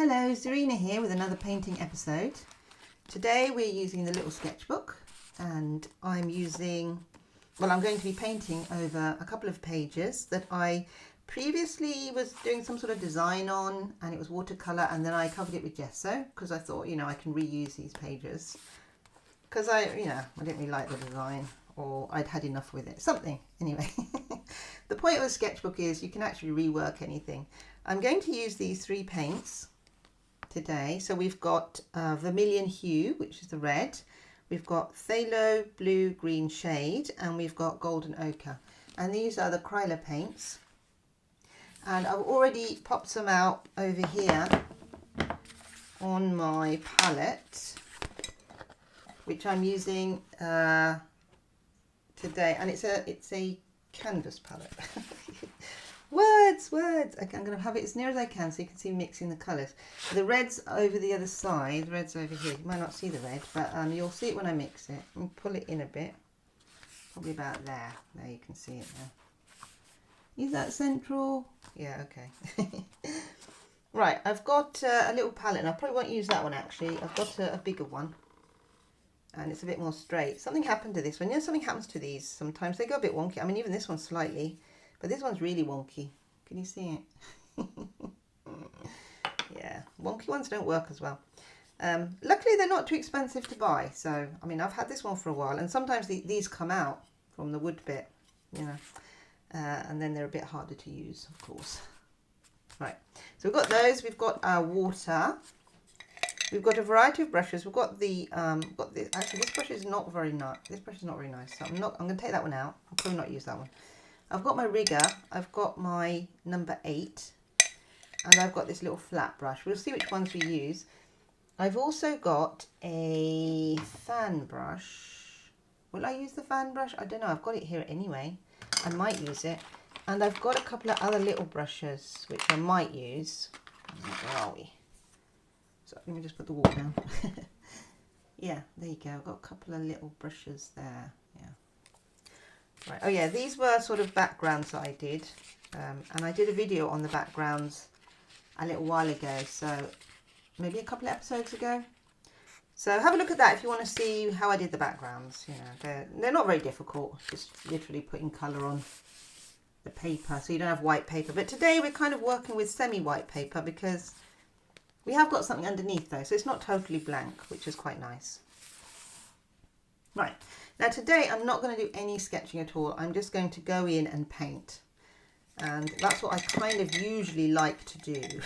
Hello, Zarina here with another painting episode. Today we're using the little sketchbook and I'm going to be painting over a couple of pages that I previously was doing some sort of design on, and it was watercolour, and then I covered it with gesso because I thought, I can reuse these pages because I didn't really like the design, or I'd had enough with it, something anyway. The point of a sketchbook is you can actually rework anything. I'm going to use these three paints today. So we've got Vermilion Hue, which is the red, we've got Phthalo Blue Green Shade, and we've got Golden Ochre, and these are the Kryler paints, and I've already popped some out over here on my palette, which I'm using today, and it's a canvas palette. Words. Okay, I'm going to have it as near as I can so you can see mixing the colours. The red's over the other side, the red's over here. You might not see the red, but you'll see it when I mix it. And pull it in a bit, probably about there. There you can see it now. Is that central? Yeah, okay. Right, I've got a little palette, and I probably won't use that one actually. I've got a bigger one, and it's a bit more straight. Something happened to this one. Something happens to these. Sometimes they go a bit wonky. I mean, even this one slightly. But this one's really wonky. Can you see it? Yeah, wonky ones don't work as well. Luckily, they're not too expensive to buy. So, I mean, I've had this one for a while. And sometimes these come out from the wood bit, and then they're a bit harder to use, of course. Right, so we've got those. We've got our water. We've got a variety of brushes. We've got actually, this brush is not very nice. This brush is not very nice. So I'm going to take that one out. I'll probably not use that one. I've got my rigger, I've got my number 8, and I've got this little flat brush. We'll see which ones we use. I've also got a fan brush. Will I use the fan brush? I don't know, I've got it here anyway. I might use it. And I've got a couple of other little brushes, which I might use. Where are we? So let me just put the water down. Yeah, there you go. I've got a couple of little brushes there. Yeah. Right. Oh yeah, these were sort of backgrounds that I did, and I did a video on the backgrounds a little while ago, so maybe a couple of episodes ago. So have a look at that if you want to see how I did the backgrounds. They're not very difficult, just literally putting colour on the paper, so you don't have white paper. But today we're kind of working with semi-white paper because we have got something underneath though, so it's not totally blank, which is quite nice. Right. Now today I'm not going to do any sketching at all. I'm just going to go in and paint. And that's what I kind of usually like to do.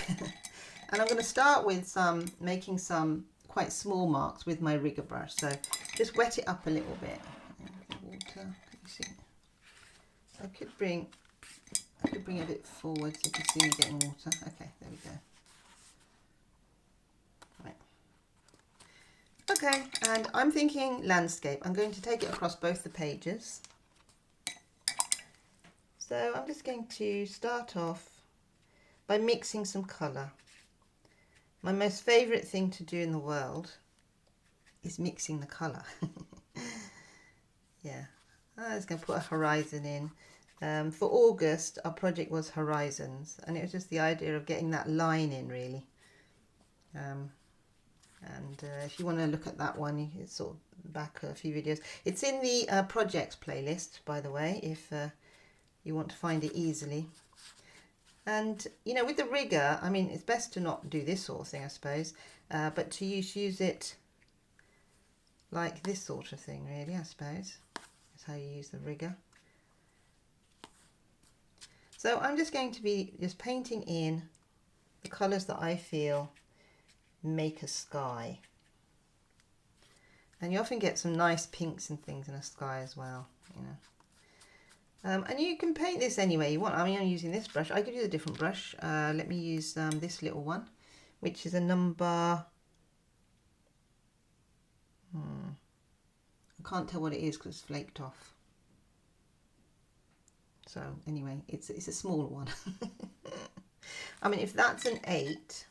And I'm going to start with making some quite small marks with my rigger brush. So just wet it up a little bit. Water, can you see? I could bring it a bit forward so you can see me getting water. Okay, there we go. Okay, and I'm thinking landscape. I'm going to take it across both the pages. So I'm just going to start off by mixing some colour. My most favourite thing to do in the world is mixing the colour. Yeah, I was going to put a horizon in. For August, our project was horizons, and it was just the idea of getting that line in, really. And if you want to look at that one, it's sort of back a few videos. It's in the projects playlist, by the way, if you want to find it easily. And, with the rigger, I mean, it's best to not do this sort of thing, I suppose, but to use it like this sort of thing, really, I suppose. That's how you use the rigger. So I'm just going to be just painting in the colours that I feel make a sky, and you often get some nice pinks and things in a sky as well, and you can paint this any way you want. I mean, I'm using this brush. I could use a different brush. Let me use this little one, which is a number, I can't tell what it is because it's flaked off. So anyway, it's a smaller one. I mean, if that's an 8,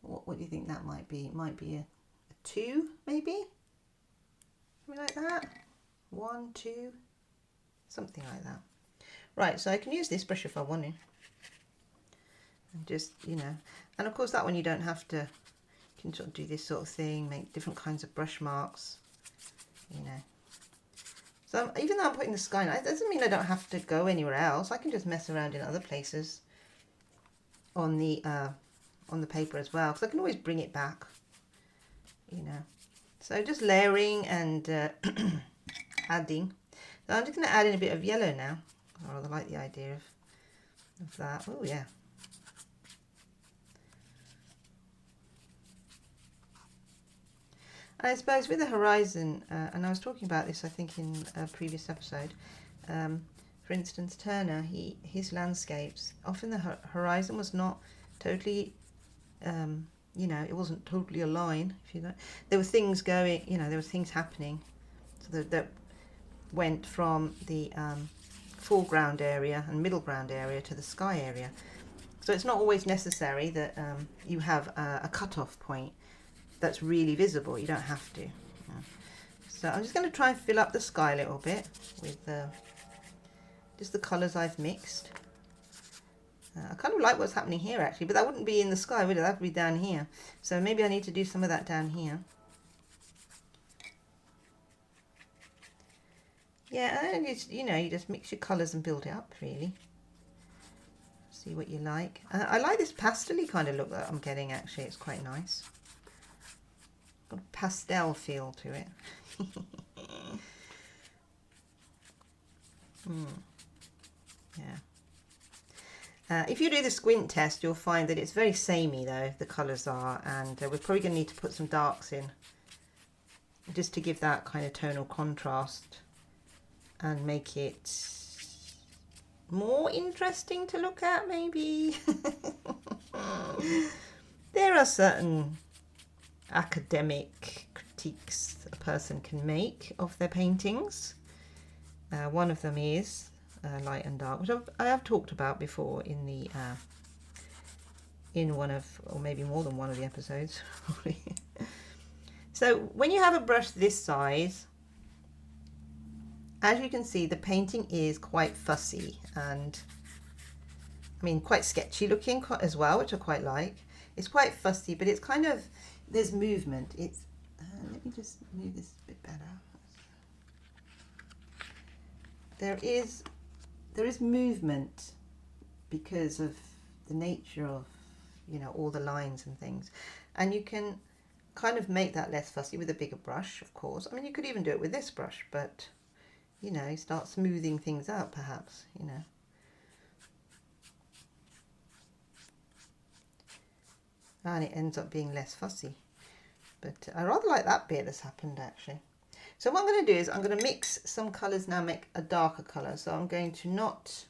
what do you think that might be? It might be a 2, maybe? Something like that. 1, 2, something like that. Right, so I can use this brush if I want to. And just, And of course that one you don't have to, you can sort of do this sort of thing, make different kinds of brush marks, you know. So even though I'm putting the sky, it doesn't mean I don't have to go anywhere else. I can just mess around in other places on the paper as well, because I can always bring it back, you know. So just layering and adding. So I'm just going to add in a bit of yellow now. I rather like the idea of that. Oh yeah. And I suppose with the horizon, and I was talking about this I think in a previous episode, for instance Turner, his landscapes, often the horizon was not totally, you know, it wasn't totally a line, if you know. There were things going, you know, there were things happening, so that went from the foreground area and middle ground area to the sky area. So it's not always necessary that you have a cut-off point that's really visible. You don't have to. So I'm just going to try and fill up the sky a little bit with just the colours I've mixed. I kind of like what's happening here actually, but that wouldn't be in the sky, would it? That would be down here. So maybe I need to do some of that down here. Yeah, and you know, you just mix your colours and build it up really. See what you like. I like this pastel-y kind of look that I'm getting actually. It's quite nice. Got a pastel feel to it. Yeah. If you do the squint test, you'll find that it's very samey though, the colours are, and we're probably going to need to put some darks in just to give that kind of tonal contrast and make it more interesting to look at maybe. There are certain academic critiques a person can make of their paintings. One of them is light and dark, which I have talked about before in the in one of, or maybe more than one of the episodes. So when you have a brush this size, as you can see, the painting is quite fussy and I mean quite sketchy looking as well, which I quite like. It's quite fussy, but it's kind of, there's movement. It's let me just move this a bit better. There is movement because of the nature of, you know, all the lines and things, and you can kind of make that less fussy with a bigger brush, of course. I mean, you could even do it with this brush, but you know, start smoothing things out perhaps, you know. And it ends up being less fussy. But I rather like that bit that's happened actually. So what I'm going to do is I'm going to mix some colours now, make a darker colour. So I'm going to not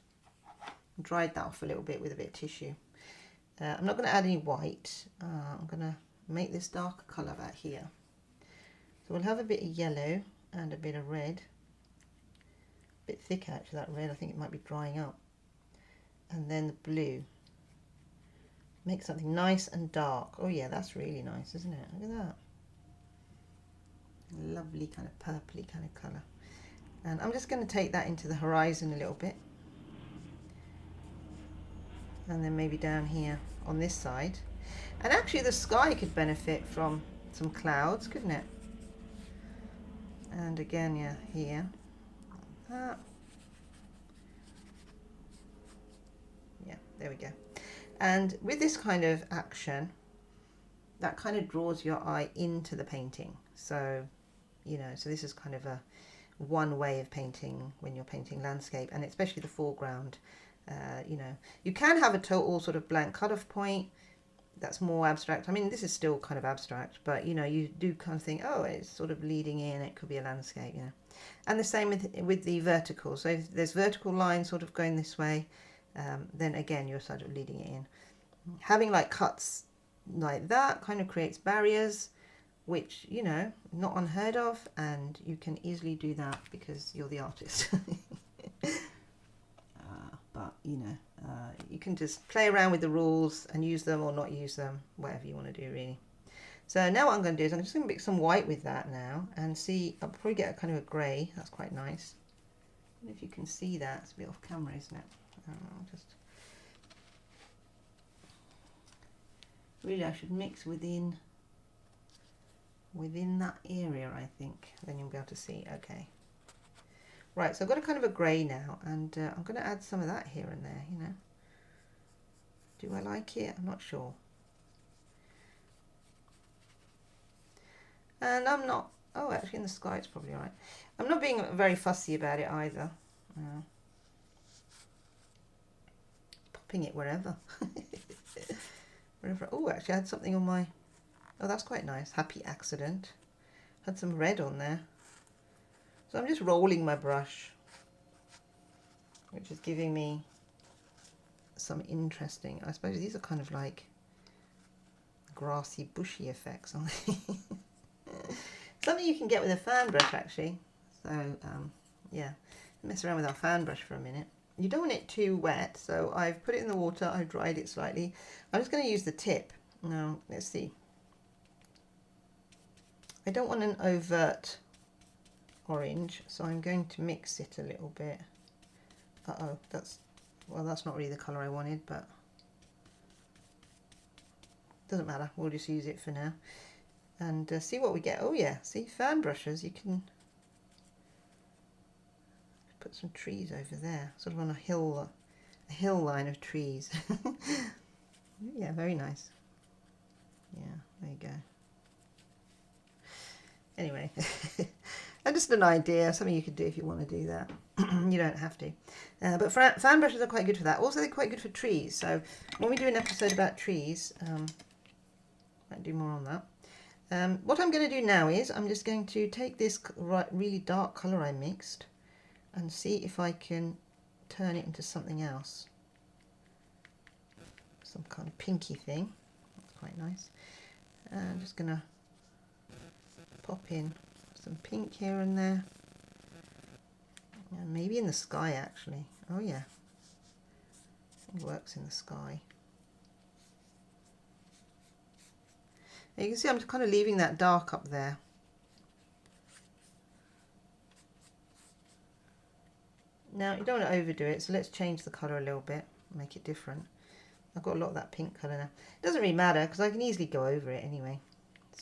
dry that off a little bit with a bit of tissue. I'm not going to add any white. I'm going to make this darker colour back here. So we'll have a bit of yellow and a bit of red. A bit thick actually, that red. I think it might be drying up. And then the blue. Make something nice and dark. Oh yeah, that's really nice, isn't it? Look at that. Lovely kind of purpley kind of colour. And I'm just going to take that into the horizon a little bit. And then maybe down here on this side. And actually the sky could benefit from some clouds, couldn't it? And again, yeah, here. That. Yeah, there we go. And with this kind of action, that kind of draws your eye into the painting. So, you know, so this is kind of a one way of painting when you're painting landscape, and especially the foreground. You know, you can have a total sort of blank cut-off point that's more abstract. I mean, this is still kind of abstract, but you know, you do kind of think, oh, it's sort of leading in, it could be a landscape, you know. And the same with the vertical. So if there's vertical lines sort of going this way, then again, you're sort of leading it in. Having like cuts like that kind of creates barriers, which, you know, not unheard of, and you can easily do that because you're the artist. But you know, you can just play around with the rules and use them or not use them, whatever you want to do really. So now what I'm going to do is I'm just going to mix some white with that now and see. I'll probably get a kind of a grey. That's quite nice. I don't know if you can see that. It's a bit off camera, isn't it? I'll just Really, I should mix within that area, I think. Then you'll be able to see. Okay. Right, so I've got a kind of a grey now, and I'm going to add some of that here and there, you know. Do I like it? I'm not sure. And I'm not, oh, actually in the sky it's probably all right. I'm not being very fussy about it either. Popping it wherever. Wherever. Oh, actually I had something on my, oh, that's quite nice. Happy accident. Had some red on there. So I'm just rolling my brush, which is giving me some interesting, I suppose these are kind of like grassy, bushy effects, aren't they? Something you can get with a fan brush actually. So yeah, mess around with our fan brush for a minute. You don't want it too wet, so I've put it in the water, I've dried it slightly. I'm just going to use the tip. Now, let's see. I don't want an overt orange, so I'm going to mix it a little bit. Uh-oh, that's not really the colour I wanted, but doesn't matter, we'll just use it for now. And see what we get. Oh yeah, see, fan brushes, you can put some trees over there, sort of on a hill line of trees. Yeah, very nice. Yeah, there you go. Anyway, and just an idea, something you could do if you want to do that. You don't have to. But fan brushes are quite good for that. Also, they're quite good for trees. So when we do an episode about trees, might do more on that. What I'm going to do now is I'm just going to take this really dark colour I mixed and see if I can turn it into something else. Some kind of pinky thing. That's quite nice. And I'm just going to pop in some pink here and there. And maybe in the sky actually. Oh yeah. It works in the sky. You can see I'm just kind of leaving that dark up there. Now you don't want to overdo it, so let's change the colour a little bit, make it different. I've got a lot of that pink colour now. It doesn't really matter because I can easily go over it anyway.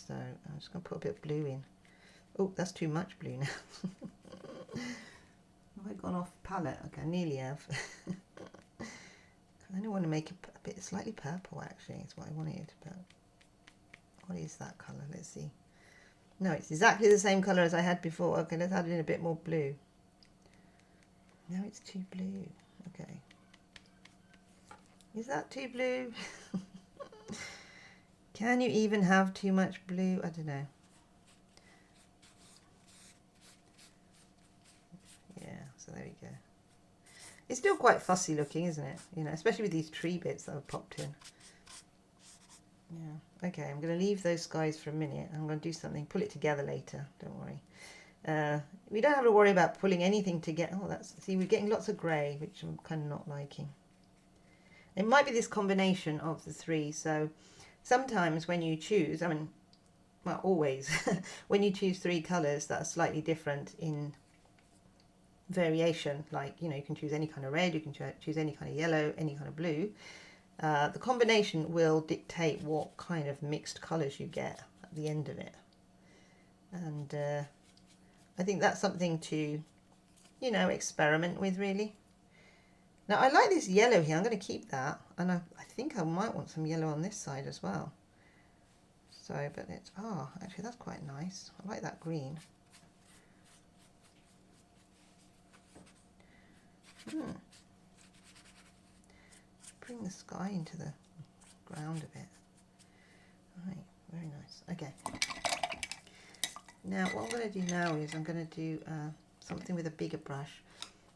So I'm just going to put a bit of blue in. Oh, that's too much blue now. Have I gone off palette? Okay, I nearly have. I don't want to make it a bit slightly purple actually, is what I wanted, but what is that colour? Let's see. No, it's exactly the same colour as I had before. Okay, let's add in a bit more blue. No, it's too blue. Okay. Is that too blue? Can you even have too much blue? I don't know. Yeah, so there we go. It's still quite fussy looking, isn't it? You know, especially with these tree bits that I've popped in. Yeah. Okay, I'm going to leave those skies for a minute. I'm going to do something, pull it together later, don't worry. We don't have to worry about pulling anything together. Oh, see, we're getting lots of grey, which I'm kind of not liking. It might be this combination of the three, so sometimes when you choose, I mean, well, always, when you choose three colours that are slightly different in variation, like, you know, you can choose any kind of red, you can choose any kind of yellow, any kind of blue, the combination will dictate what kind of mixed colours you get at the end of it. And I think that's something to, you know, experiment with really. Now I like this yellow here, I'm going to keep that, and I think I might want some yellow on this side as well. So, but it's, actually that's quite nice. I like that green. Bring the sky into the ground a bit. Right, very nice. Okay. Now what I'm going to do now is I'm going to do something with a bigger brush,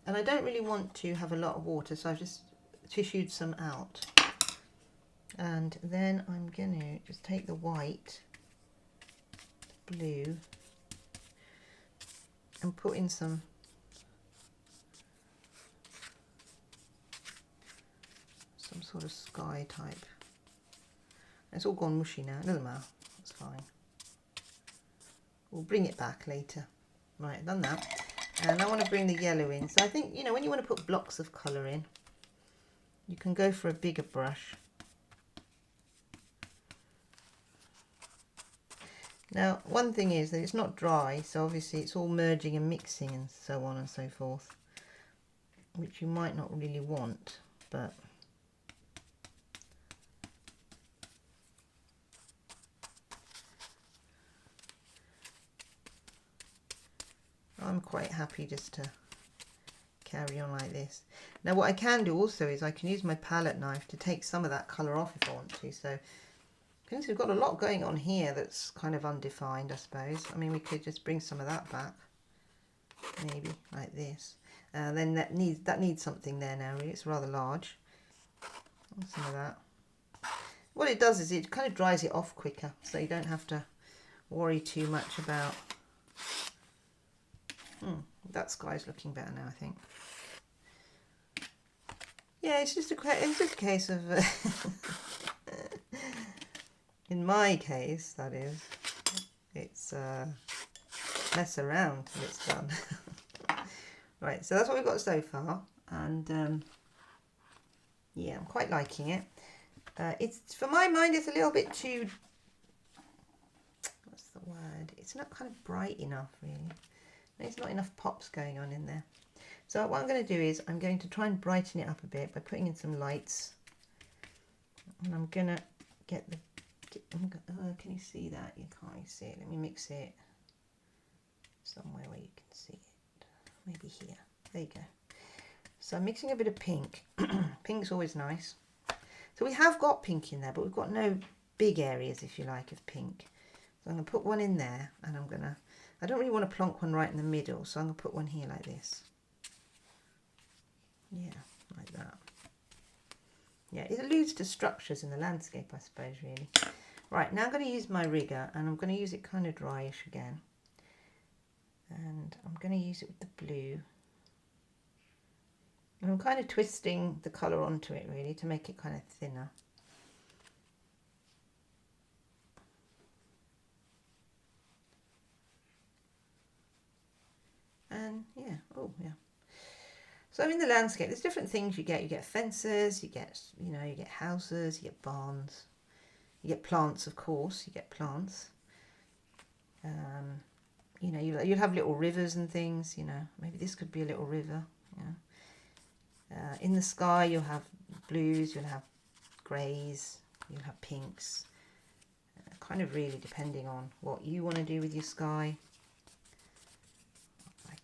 and I don't really want to have a lot of water, so I've just tissued some out, and then I'm going to just take the white, blue, and put in some sort of sky type. It's all gone mushy now, it doesn't matter, it's fine. We'll bring it back later. Right, I've done that. And I want to bring the yellow in. So I think, you know, when you want to put blocks of colour in, you can go for a bigger brush. Now, one thing is that it's not dry, so obviously it's all merging and mixing and so on and so forth, which you might not really want, but I'm quite happy just to carry on like this. Now what I can do also is I can use my palette knife to take some of that colour off if I want to. So since we've got a lot going on here that's kind of undefined, I suppose. I mean, we could just bring some of that back, maybe like this. Then that needs something there now. Really, it's rather large. Some of that. What it does is it kind of dries it off quicker, so you don't have to worry too much about. That sky's looking better now, I think. Yeah, it's just a case of, in my case, that is, it's mess around till it's done. Right, so that's what we've got so far, and yeah, I'm quite liking it. It's, for my mind, it's a little bit too, what's the word? It's not kind of bright enough, really. There's not enough pops going on in there. So what I'm going to do is I'm going to try and brighten it up a bit by putting in some lights. And I'm going to get the... can you see that? You can't really see it. Let me mix it somewhere where you can see it. Maybe here. There you go. So I'm mixing a bit of pink. Pink's always nice. So we have got pink in there, but we've got no big areas, if you like, of pink. So I'm going to put one in there, and I'm going to... I don't really want to plonk one right in the middle, so I'm going to put one here like this. Yeah, like that. Yeah, it alludes to structures in the landscape, I suppose, really. Right, now I'm going to use my rigger, and I'm going to use it kind of dryish again. And I'm going to use it with the blue. And I'm kind of twisting the colour onto it, really, to make it kind of thinner. And yeah, oh yeah. So in the landscape, there's different things you get. You get fences, you get houses, you get barns, you get plants, of course. You get plants. You'll have little rivers and things. Maybe this could be a little river. In the sky, you'll have blues, you'll have greys, you'll have pinks. Kind of really depending on what you want to do with your sky.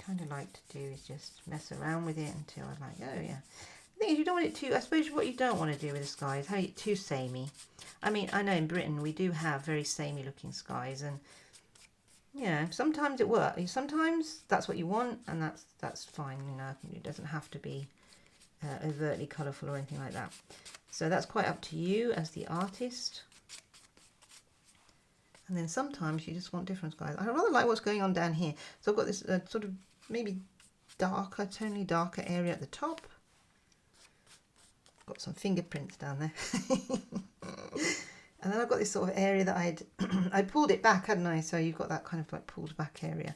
Kind of like to do is just mess around with it until I'm like, oh yeah. The thing is, you don't want it too, I suppose what you don't want to do with the sky is have it too samey. I mean, I know in Britain we do have very samey looking skies, and sometimes it works. Sometimes that's what you want, and that's fine. It doesn't have to be overtly colourful or anything like that. So that's quite up to you as the artist. And then sometimes you just want different skies. I rather like what's going on down here. So I've got this sort of maybe tonally darker area at the top. Got some fingerprints down there. And then I've got this sort of area that I pulled it back, hadn't I? So you've got that kind of like pulled back area.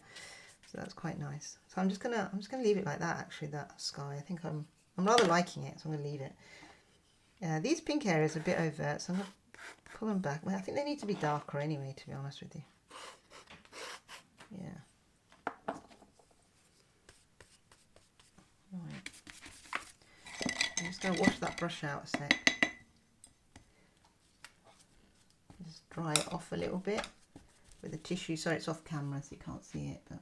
So that's quite nice. So I'm just gonna leave it like that, actually, that sky. I think I'm rather liking it, so I'm gonna leave it. These pink areas are a bit overt, so I'm gonna pull them back. Well, I think they need to be darker anyway, to be honest with you. Yeah. Right. I'm just going to wash that brush out a sec. Just dry it off a little bit with a tissue. Sorry, it's off camera, so you can't see it, but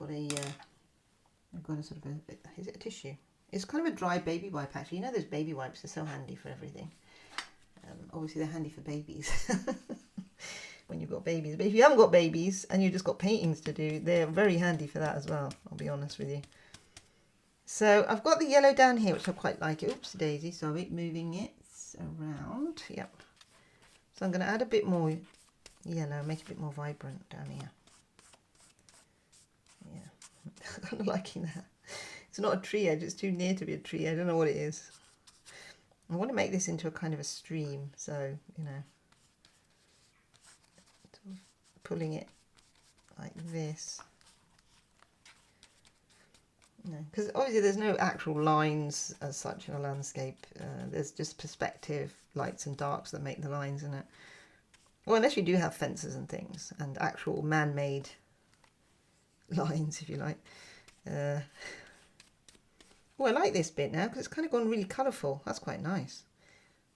I've got a sort of is it a tissue? It's kind of a dry baby wipe, actually. Those baby wipes are so handy for everything. Obviously, they're handy for babies. When you've got babies. But if you haven't got babies and you've just got paintings to do, they're very handy for that as well, I'll be honest with you. So I've got the yellow down here, which I quite like. Oops, daisy, sorry, moving it around. Yep. So I'm going to add a bit more yellow, make it a bit more vibrant down here. Yeah, I'm kind of liking that. It's not a tree edge, it's too near to be a tree. I don't know what it is. I want to make this into a kind of a stream, so, pulling it like this. Because obviously there's no actual lines as such in a landscape. There's just perspective, lights and darks that make the lines in it. Well, unless you do have fences and things and actual man-made lines, if you like. Oh, I like this bit now because it's kind of gone really colourful. That's quite nice.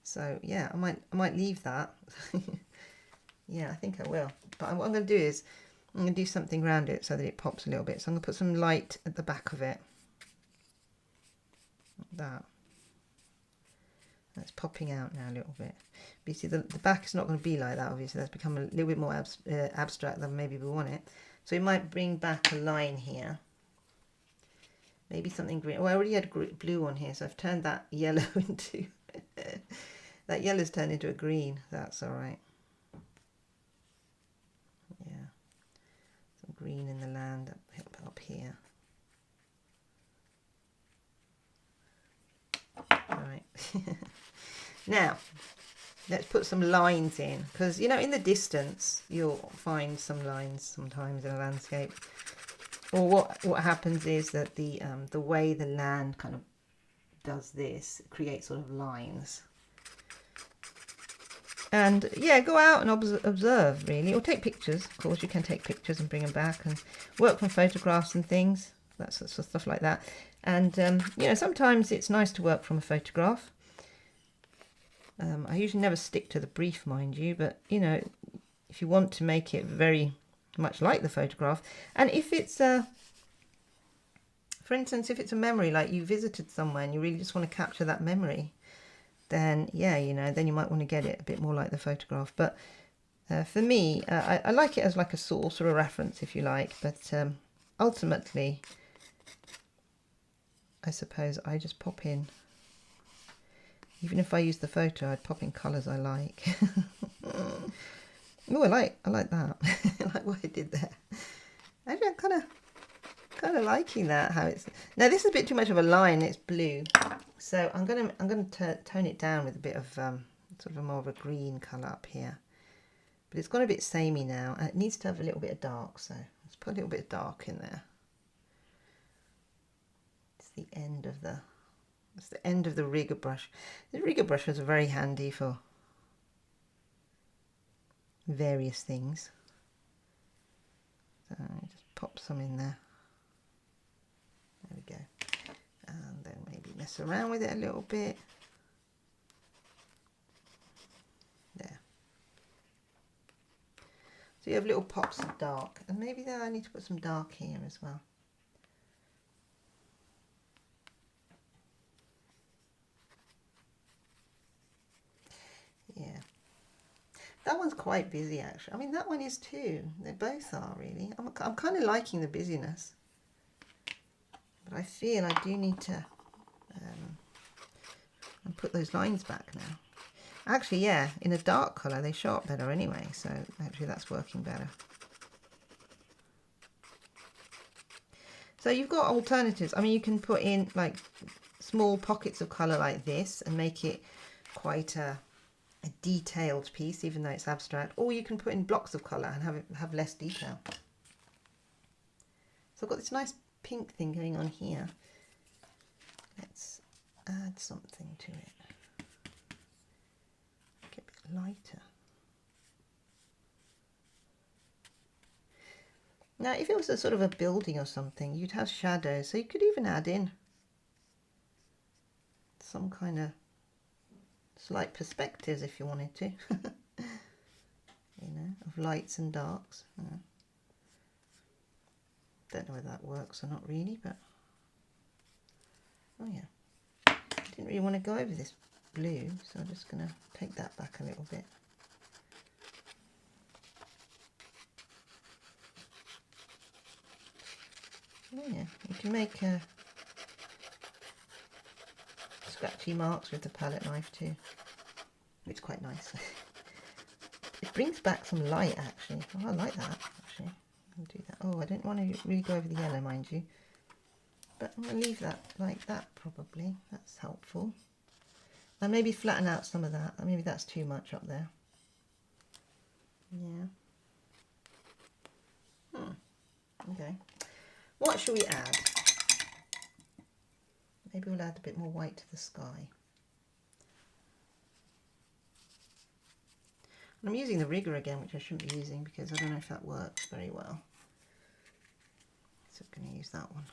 So yeah, I might leave that. Yeah, I think I will. But what I'm going to do is I'm going to do something around it so that it pops a little bit. So I'm going to put some light at the back of it. Like that. That's popping out now a little bit. But you see, the back is not going to be like that, obviously. That's become a little bit more abstract than maybe we want it. So we might bring back a line here. Maybe something green. Oh, I already had blue on here, so I've turned that yellow into... that yellow's turned into a green. That's all right. Yeah. Some green in the land up here. All right. Now, let's put some lines in, because, you know, in the distance, you'll find some lines sometimes in a landscape. Or what happens is that the way the land kind of does this, it creates sort of lines. And yeah, go out and observe, really, or take pictures. Of course, you can take pictures and bring them back, and work from photographs and things. That sort of stuff like that. And you know, sometimes it's nice to work from a photograph. I usually never stick to the brief, mind you, but you know, if you want to make it very much like the photograph, and if it's for instance, if it's a memory, like you visited somewhere and you really just want to capture that memory, then yeah, you know, then you might want to get it a bit more like the photograph. But for me, I like it as like a source or a reference, if you like, but ultimately, I suppose I just pop in. Even if I use the photo, I'd pop in colours I like. Oh, I like that. I like what I did there. Actually, I'm kind of liking that, how it's... Now this is a bit too much of a line. It's blue, so I'm gonna tone it down with a bit of sort of a more of a green colour up here. But it's got a bit samey now, and it needs to have a little bit of dark. So let's put a little bit of dark in there. It's the end of the... It's the end of the rigger brush. The rigger brush is very handy for various things. So just pop some in there. There we go. And then maybe mess around with it a little bit. There. So you have little pops of dark. And maybe there I need to put some dark here as well. Yeah, that one's quite busy actually. I mean, that one is too. They both are really. I'm kind of liking the busyness, but I feel I do need to put those lines back now. Actually, yeah, in a dark colour they show up better anyway, so actually that's working better. So you've got alternatives. I mean, you can put in like small pockets of colour like this and make it quite a detailed piece, even though it's abstract, or you can put in blocks of colour and have less detail. So I've got this nice pink thing going on here. Let's add something to it. Make it a bit lighter. Now, if it was a sort of a building or something, you'd have shadows, so you could even add in some kind of slight perspectives if you wanted to. You know, of lights and darks. Don't know whether that works or not really, but oh yeah, I didn't really want to go over this blue, so I'm just going to take that back a little bit. Oh yeah, you can make scratchy marks with the palette knife too. It's quite nice. It brings back some light actually. Oh, I like that actually. I'll do that. Oh, I didn't want to really go over the yellow, mind you. But I'm going to leave that like that probably. That's helpful. And maybe flatten out some of that. Maybe that's too much up there. Yeah. Okay. What shall we add? Maybe we'll add a bit more white to the sky. I'm using the rigger again, which I shouldn't be using because I don't know if that works very well. So I'm going to use that one.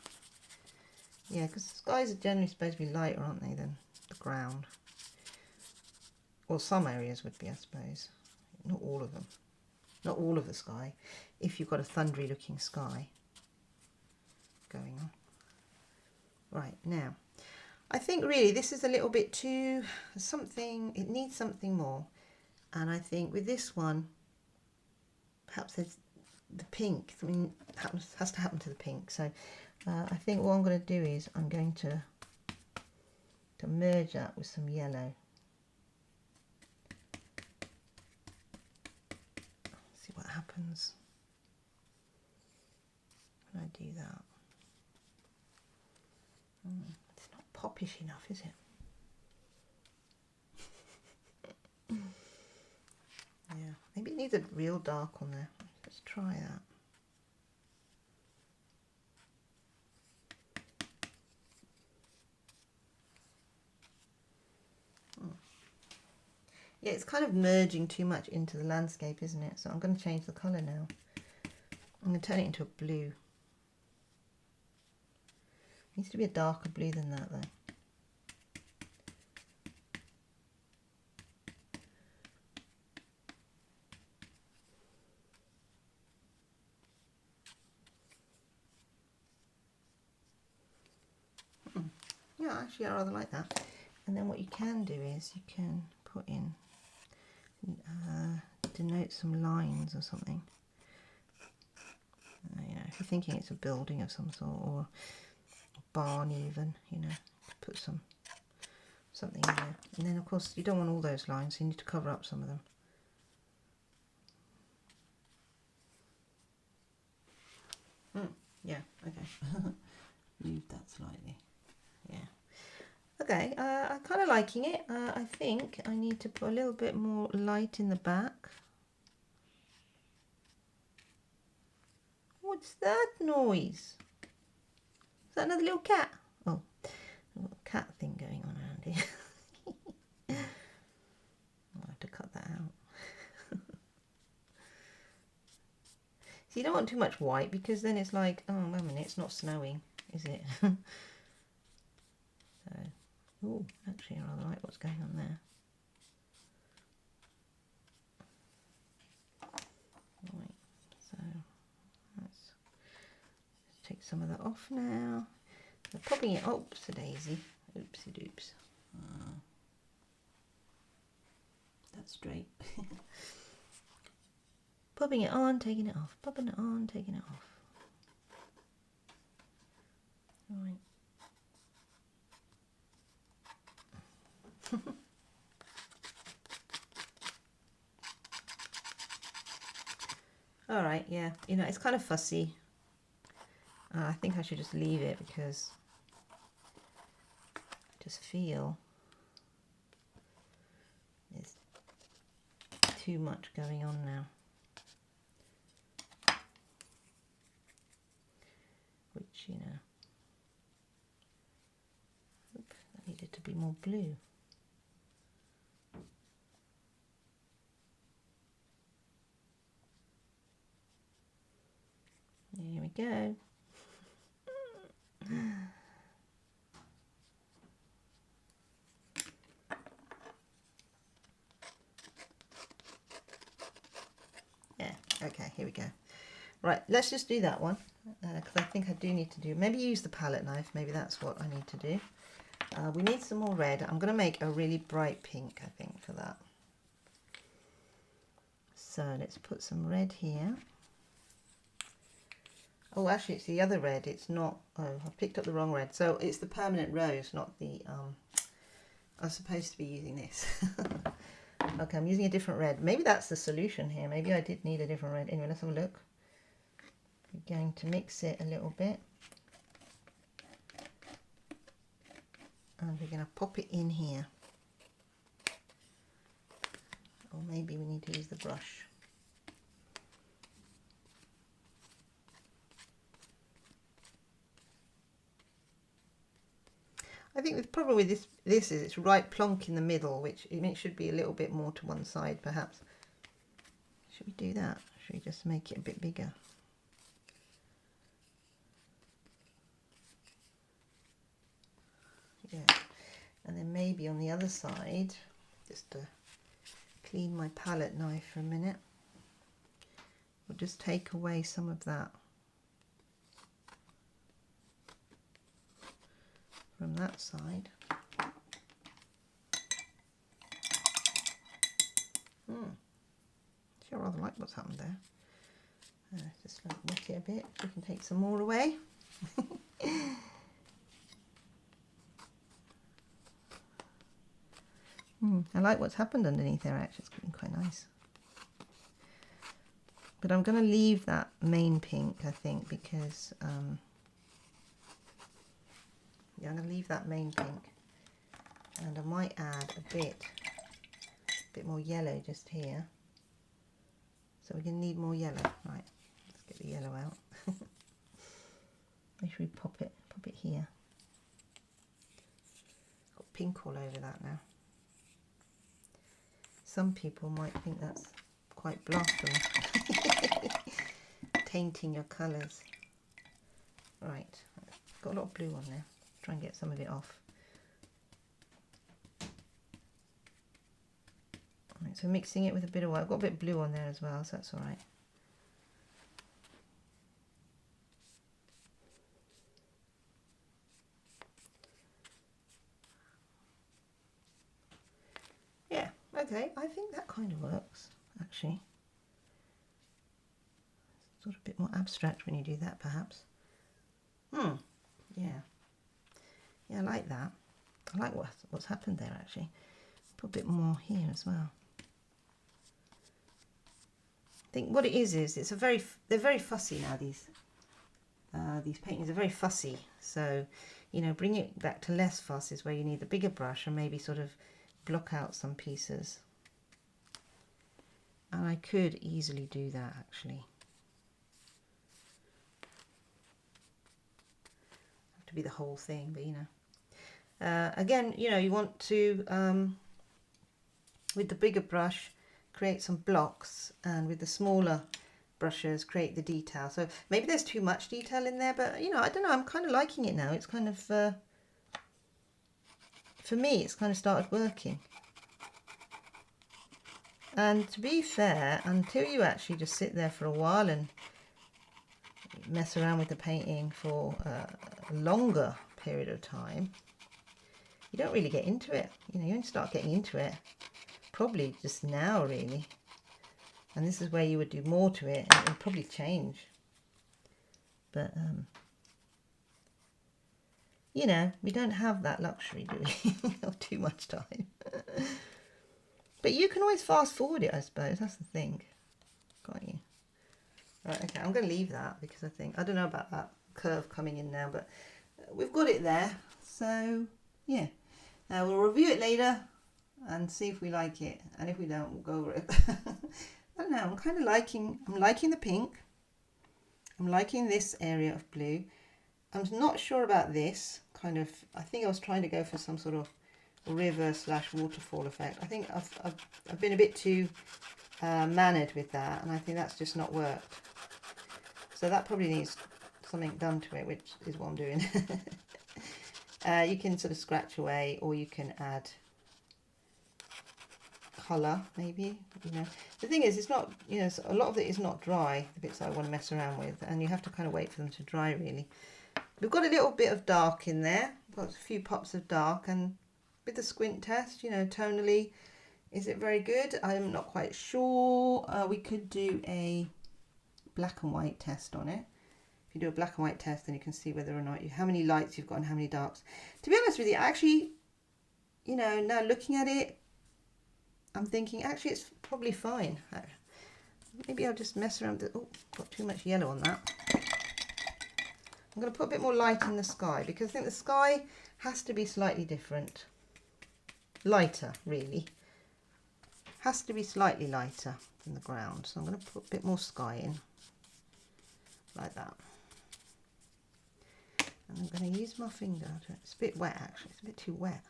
Yeah, because skies are generally supposed to be lighter, aren't they, than the ground? Well, some areas would be, I suppose. Not all of them. Not all of the sky. If you've got a thundery looking sky going on. Right, now, I think really this is a little bit too something, it needs something more. And I think with this one, perhaps there's the pink, something has to happen to the pink. So I think what I'm going to do is I'm going to merge that with some yellow. See what happens when I do that. It's not poppish enough, is it? Yeah, maybe it needs a real dark on there. Let's try that. Yeah, it's kind of merging too much into the landscape, isn't it? So I'm going to change the colour now. I'm going to turn it into a blue. It needs to be a darker blue than that, though. Yeah, actually I rather like that. And then what you can do is you can put in, denote some lines or something. You know, if you're thinking it's a building of some sort, or a barn even, you know, put something in there. And then of course you don't want all those lines, so you need to cover up some of them. Yeah, okay. Move that slightly. Yeah. Okay, I'm kind of liking it. I think I need to put a little bit more light in the back. What's that noise? Is that another little cat? Oh, a little cat thing going on around here. I'll have to cut that out. So you don't want too much white, because then it's like, oh, wait a minute, it's not snowing, is it? So, oh, actually I rather like what's going on there. Right, so let's take some of that off now. So popping it, oops, a daisy, oopsie doops. That's straight. Popping it on, taking it off, popping it on, taking it off. Right. All right, yeah, you know, it's kind of fussy. I think I should just leave it because I just feel there's too much going on now. Which, you know, that needed to be more blue. There we go. Yeah, okay, here we go. Right, let's just do that one, because I think I do need to do, maybe use the palette knife, maybe that's what I need to do. We need some more red. I'm going to make a really bright pink, I think, for that. So let's put some red here. Oh, actually, it's the other red. It's not, oh, I've picked up the wrong red. So it's the permanent rose, not the, I was supposed to be using this. Okay, I'm using a different red. Maybe that's the solution here. Maybe I did need a different red. Anyway, let's have a look. We're going to mix it a little bit. And we're going to pop it in here. Or maybe we need to use the brush. I think the problem with this is it's right plonk in the middle, which it should be a little bit more to one side, perhaps. Should we do that? Should we just make it a bit bigger? Yeah. And then maybe on the other side, just to clean my palette knife for a minute, we'll just take away some of that from that side. I rather like what's happened there. Just like wet it a bit. We can take some more away. I like what's happened underneath there actually. It's been quite nice. But I'm going to leave that main pink, I think, because yeah, I'm going to leave that main pink, and I might add a bit more yellow just here. So we're going to need more yellow. Right, let's get the yellow out. Make sure we pop it here. Got pink all over that now. Some people might think that's quite blasphemous. Tainting your colours. Right, got a lot of blue on there. Try and get some of it off. Right, so mixing it with a bit of white. I've got a bit of blue on there as well, so that's all right. Yeah, okay, I think that kind of works, actually. Sort of a bit more abstract when you do that, perhaps. Yeah. Yeah, I like that. I like what's happened there, actually. Put a bit more here as well. I think what it is it's they're very fussy now, these paintings are very fussy. So, you know, bring it back to less fuss is where you need the bigger brush and maybe sort of block out some pieces. And I could easily do that, actually. Have to be the whole thing, but you know. Again, you know, you want to, with the bigger brush, create some blocks, and with the smaller brushes, create the detail. So maybe there's too much detail in there, but you know, I don't know, I'm kind of liking it now. It's kind of, for me, it's kind of started working. And to be fair, until you actually just sit there for a while and mess around with the painting for a longer period of time, you don't really get into it. You know, you only start getting into it probably just now, really. And this is where you would do more to it, and it would probably change. But, you know, we don't have that luxury, do we? Of too much time. But you can always fast forward it, I suppose. That's the thing. Got you. Right, okay, I'm going to leave that because I don't know about that curve coming in now, but we've got it there. So, yeah. Now we'll review it later and see if we like it. And if we don't, we'll go over it. I don't know, I'm liking the pink. I'm liking this area of blue. I'm not sure about this kind of, I think I was trying to go for some sort of river / waterfall effect. I think I've been a bit too mannered with that, and I think that's just not worked. So that probably needs something done to it, which is what I'm doing. You can sort of scratch away, or you can add colour, maybe. You know, the thing is, it's not, you know, a lot of it is not dry, the bits that I want to mess around with, and you have to kind of wait for them to dry, really. We've got a little bit of dark in there. We've got a few pops of dark, and with the squint test, you know, tonally, is it very good? I'm not quite sure. We could do a black and white test on it. If you do a black and white test, then you can see whether or not how many lights you've got and how many darks. To be honest with you, actually, you know, now looking at it, I'm thinking actually it's probably fine. Maybe I'll just mess around with it. Oh, got too much yellow on that. I'm going to put a bit more light in the sky, because I think the sky has to be slightly different. Lighter, really. Has to be slightly lighter than the ground. So I'm going to put a bit more sky in. Like that. And I'm going to use my finger. It's a bit wet, actually. It's a bit too wet.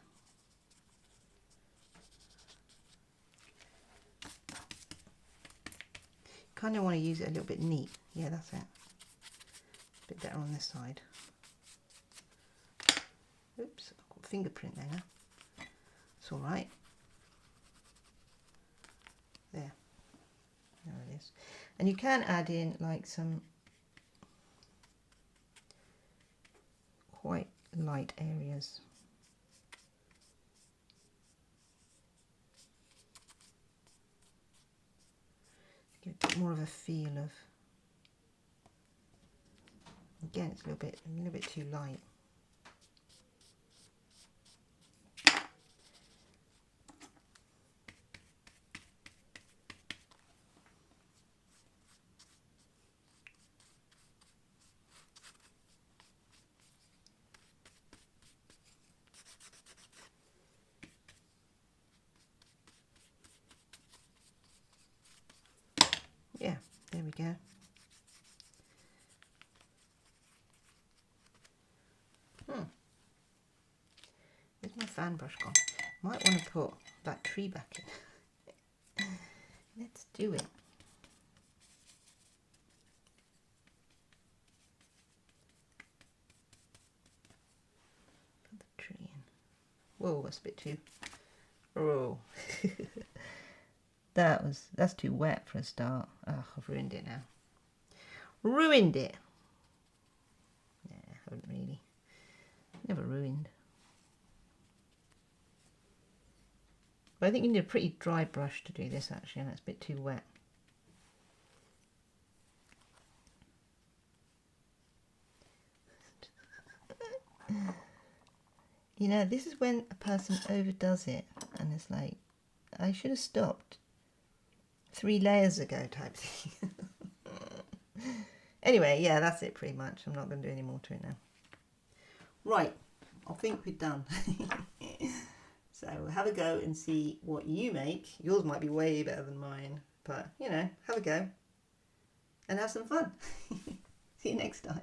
kind of want to use it a little bit neat. Yeah, that's it. A bit better on this side. Oops, I've got a fingerprint there now. It's all right. There. There it is. And you can add in like some quite light areas. Get a bit more of a feel of. Again, it's a little bit too light. Yeah, there we go. Where's my fan brush gone? Might want to put that tree back in. Let's do it. Put the tree in. Whoa, that's a bit too. Oh. That's too wet for a start. Oh, I've ruined it now. Ruined it. Yeah, I haven't really. Never ruined. But I think you need a pretty dry brush to do this actually, and that's a bit too wet. You know, this is when a person overdoes it and it's like, I should have stopped 3 layers ago type thing. Anyway, yeah, that's it pretty much. I'm not going to do any more to it now. Right, I think we're done. So have a go and see what you make. Yours might be way better than mine, but you know, have a go and have some fun. See you next time.